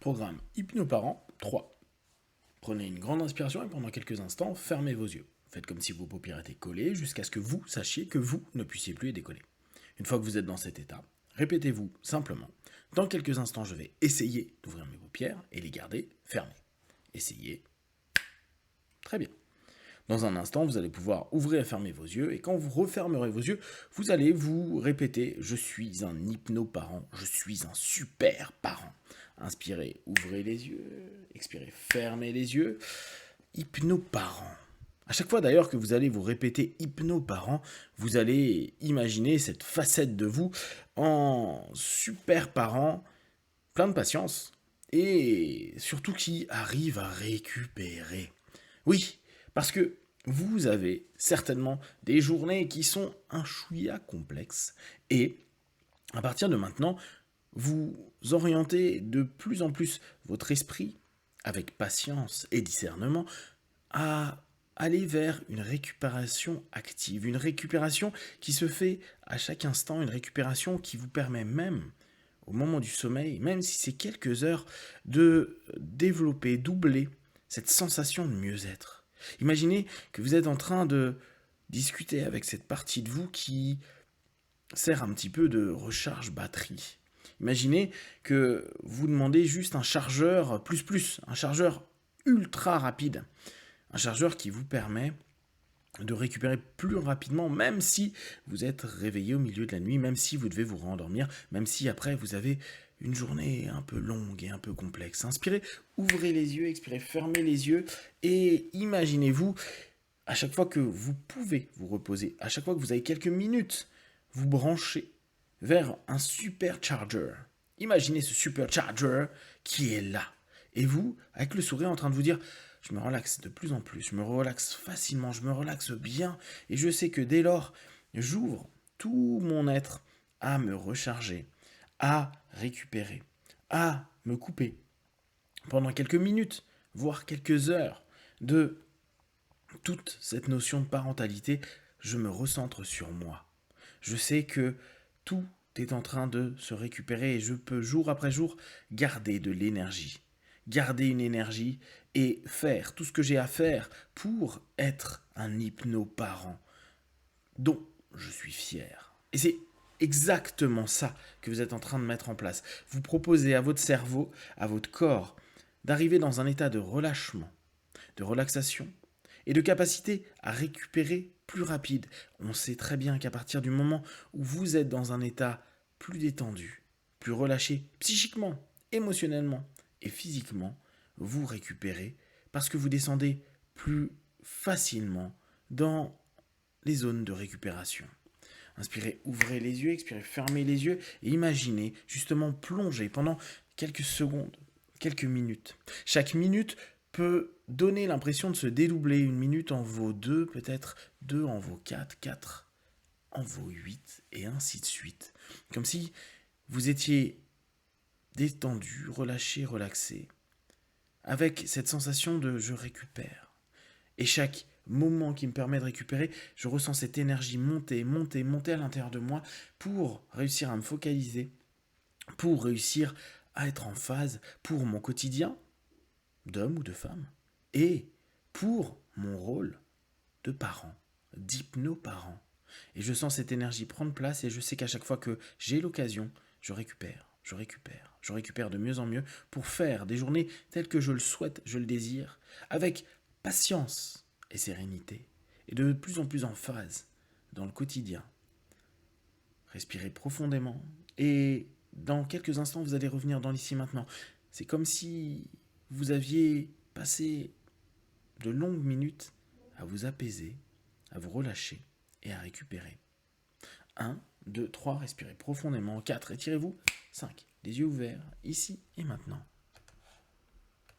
Programme Hypnoparent 3. Prenez une grande inspiration et pendant quelques instants, fermez vos yeux. Faites comme si vos paupières étaient collées jusqu'à ce que vous sachiez que vous ne puissiez plus les décoller. Une fois que vous êtes dans cet état, répétez-vous simplement. Dans quelques instants, je vais essayer d'ouvrir mes paupières et les garder fermées. Essayez. Très bien. Dans un instant, vous allez pouvoir ouvrir et fermer vos yeux, et quand vous refermerez vos yeux, vous allez vous répéter « Je suis un hypnoparent, je suis un super parent ». Inspirez, ouvrez les yeux, expirez, fermez les yeux. Hypnoparent. À chaque fois d'ailleurs que vous allez vous répéter hypnoparent, vous allez imaginer cette facette de vous en super parent, plein de patience, et surtout qui arrive à récupérer. Oui, parce que vous avez certainement des journées qui sont un chouïa complexes et à partir de maintenant, vous orientez de plus en plus votre esprit, avec patience et discernement, à aller vers une récupération active, une récupération qui se fait à chaque instant, une récupération qui vous permet même, au moment du sommeil, même si c'est quelques heures, de développer, doubler cette sensation de mieux-être. Imaginez que vous êtes en train de discuter avec cette partie de vous qui sert un petit peu de recharge batterie. Imaginez que vous demandez juste un chargeur un chargeur ultra rapide, un chargeur qui vous permet de récupérer plus rapidement, même si vous êtes réveillé au milieu de la nuit, même si vous devez vous rendormir, même si après vous avez une journée un peu longue et un peu complexe. Inspirez, ouvrez les yeux, expirez, fermez les yeux et imaginez-vous, à chaque fois que vous pouvez vous reposer, à chaque fois que vous avez quelques minutes, vous branchez vers un supercharger. Imaginez ce supercharger qui est là. Et vous, avec le sourire en train de vous dire, je me relaxe de plus en plus, je me relaxe facilement, je me relaxe bien, et je sais que dès lors, j'ouvre tout mon être à me recharger, à récupérer, à me couper pendant quelques minutes, voire quelques heures, de toute cette notion de parentalité. Je me recentre sur moi. Je sais que tout est en train de se récupérer et je peux jour après jour garder de l'énergie. Garder une énergie et faire tout ce que j'ai à faire pour être un hypnoparent dont je suis fier. Et c'est exactement ça que vous êtes en train de mettre en place. Vous proposez à votre cerveau, à votre corps, d'arriver dans un état de relâchement, de relaxation et de capacité à récupérer plus rapide. On sait très bien qu'à partir du moment où vous êtes dans un état plus détendu, plus relâché psychiquement, émotionnellement et physiquement, vous récupérez parce que vous descendez plus facilement dans les zones de récupération. Inspirez, ouvrez les yeux, expirez, fermez les yeux et imaginez justement plonger pendant quelques secondes, quelques minutes. Chaque minute peut donner l'impression de se dédoubler. Une minute en vaut deux, peut-être deux en vaut quatre, quatre en vaut huit, et ainsi de suite. Comme si vous étiez détendu, relâché, relaxé, avec cette sensation de je récupère. Et chaque moment qui me permet de récupérer, je ressens cette énergie monter, monter, monter à l'intérieur de moi pour réussir à me focaliser, pour réussir à être en phase pour mon quotidien, d'homme ou de femme, et pour mon rôle de parent, d'hypnoparent. Et je sens cette énergie prendre place et je sais qu'à chaque fois que j'ai l'occasion, je récupère, je récupère, je récupère de mieux en mieux pour faire des journées telles que je le souhaite, je le désire, avec patience et sérénité, et de plus en plus en phase dans le quotidien. Respirez profondément et dans quelques instants, vous allez revenir dans l'ici maintenant. C'est comme si vous aviez passé de longues minutes à vous apaiser, à vous relâcher et à récupérer. 1, 2, 3, respirez profondément. 4, étirez-vous. 5, les yeux ouverts, ici et maintenant.